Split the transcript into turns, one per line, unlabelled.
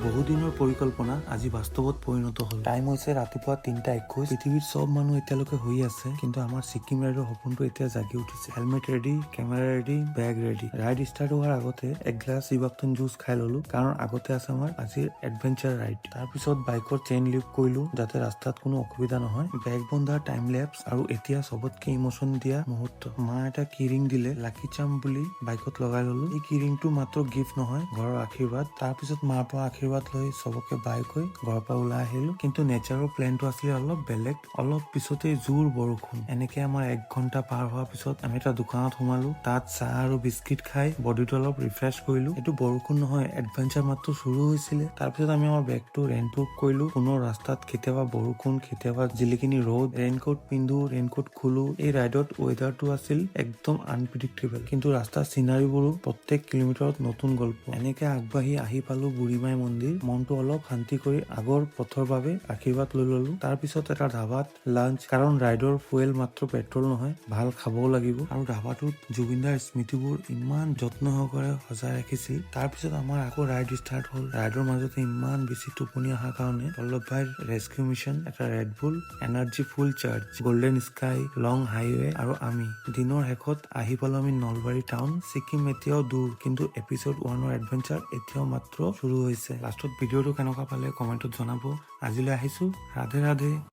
বহুদিনৰ পৰিকল্পনা আজি বাস্তৱত পৰিণত হ'ল। টাইম হৈছে ৰাতিপুৱা 3:21। পৃথিৱীৰ চব মানুহ এতিয়ালৈকে শুই আছে, কিন্তু আমাৰ ছিকিম ৰাইডৰ সপোনটো এতিয়া জাগি উঠিছে। হেলমেট ৰেডি, কেমেৰা ৰেডি, বেগ ৰেডি। ৰাইড ষ্টাৰ্ট হোৱাৰ আগতে এক গ্লাছ চিবাক্তন জুচ খাই ললো, কাৰণ আগতে আছে আমাৰ আজিৰ এডভেঞ্চাৰ ৰাইড। তাৰপিছত বাইকৰ চেইন লিফ্ট কৰিলো, যাতে ৰাস্তাত কোনো অসুবিধা নহয়। বেগ বন্ধাৰ টাইম লেপছ, আৰু এতিয়া চবতকে ইমোচন দিয়া মুহূৰ্ত। মা এটা কিৰিং দিলে, লাকি চাম বুলি বাইকত লগাই ললো। এই কিৰিংটো মাত্ৰ গিফ্ট নহয়, ঘৰৰ আশীৰ্বাদ। তাৰপিছত মাৰ পৰা আশীৰ্বাদ লৈ চবকে বাই কৈ ঘৰৰ পৰা ওলাই আহিলো। কিন্তু নেচাৰৰ প্লেনটো আছিলে অলপ বেলেগ। অলপ পিছতে জোৰ বৰষুণ। এনেকে আমাৰ 1 ঘন্টা পাৰ হোৱাৰ পিছত আমি এটা দোকানত সোমালো। তাত চাহ আৰু বিস্কিট খাই বডিটো অলপ ৰিফ্ৰেছ কৰিলো। এইটো বৰষুণ নহয়, এডভেঞ্চাৰ মাত্ৰ শুৰু হৈছিলে। তাৰপিছত আমি আমাৰ বেগটো ৰেইনপ্ৰুফ কৰিলো। পুনৰ ৰাস্তাত কেতিয়াবা বৰষুণ, কেতিয়াবা জিলিকিনি ৰ'দ। ৰেইনকোট পিন্ধো, ৰেইনকোট খোলো। এই ৰাইডত ৱেডাৰটো আছিল একদম আনপ্ৰিডিক্টেবল, কিন্তু ৰাস্তাৰ চিনাৰীবোৰো প্ৰত্যেক কিলোমিটাৰত নতুন গল্প। এনেকে আগবাঢ়ি আহি পালো বুঢ়ীমাই মন্দিৰ। মনটো অলপ শান্তি কৰি আগৰ পথৰ বাবে আশীৰ্বাদ লৈ ললো। তাৰ পিছত এটা ধাবাত লাঞ্চ, কাৰণ ৰাইডৰ ফুৱেল মাত্ৰ পেট্ৰল নহয়, ভাল খাবও লাগিব। আৰু ধাবাটোত জুবিনদাৰ স্মৃতিবোৰ ইমান যত্ন সহকাৰে সজাই ৰাখিছিল। তাৰ পিছত আমাৰ আকৌ ৰাইড ষ্টাৰ্ট হ'ল। ৰাইডৰ মাজতে ইমান বেছি টোপনি অহাৰ কাৰণে পল্লৱ ভাইৰ ৰেস্কিউ মিছন, এটা Red Bull, energy full charge, golden sky, long highway, আৰু আমি দিনৰ শেষত আহি পালো আমি নলবাৰী টাউন। ছিকিম এতিয়াও দূৰ, কিন্তু এপিছড 1ৰ এডভেঞ্চাৰ এতিয়াও মাত্ৰ শুৰু হৈছে। লাষ্টত ভিডিঅ'টো কেনেকুৱা পালে কমেণ্টত জনাব। আজিলৈ আহিছো, ৰাধে ৰাধে।